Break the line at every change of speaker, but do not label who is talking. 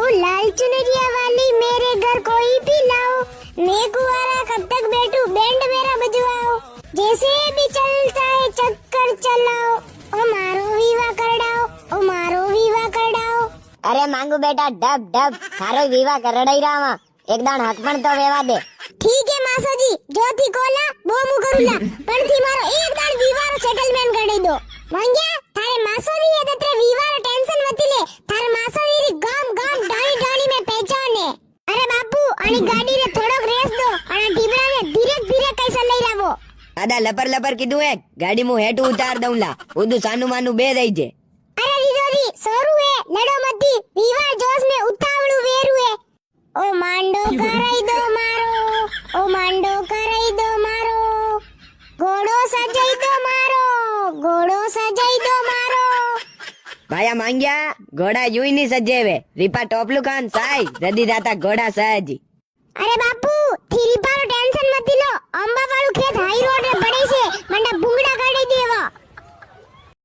ओ लाल चुनरिया वाली मेरे घर कोई भी लाओ, मैं कुंवारा कब तक बैठूं बैंड मेरा बजवाओ, जैसे भी चलता है चक्कर चलाओ, ओ मारो विवाह करडाओ, ओ मारो विवाह करडाओ।
અરે માંગુ બેટા ડબ ડબ તારો વિવાહ કરડાઈ રામાં એક દાણ હક પણ તો વેવા દે.
ठीक है मासोजी, जो थी कोला वो मु करूला, पण थी मारो एक दाण विवाह सेटलमेंट કરી દો. માંગ્યા તારે માસોજી એ તત્રે વિવાહ ટેન્શન વતી લે, તારે માસોજી રી ગામ ગામ ડાણી ડાણી મે પહેચાને. અરે બાપુ આની ગાડી રે થોડોક રેસ દો અને ઢીબડાને ધીરે ધીરે કઈસા લઈ લાવો.
દાદા લપર લપર કીધું હે ગાડી હું હેઠું ઉતાર દઉં લા ઉદુ સાનું માનું બે દઈ છે.
અરે રીરોરી સોરું હે લડો મતી વિવાહ જોશ મે ઉતાવળું વેરું હે. ઓ માંડો કરાઈ દો મારો, ઓ માંડો કરાઈ દો મારો, ઘોડો સજાઈ દો મારો, ઘોડો સજાઈ દો મારો.
ભાયા માંગ્યા ઘોડા યુઈ ની સજેવે રીપા ટોપલું ખાન સાઈ રદી દાતા ઘોડા સહજી.
અરે બાપુ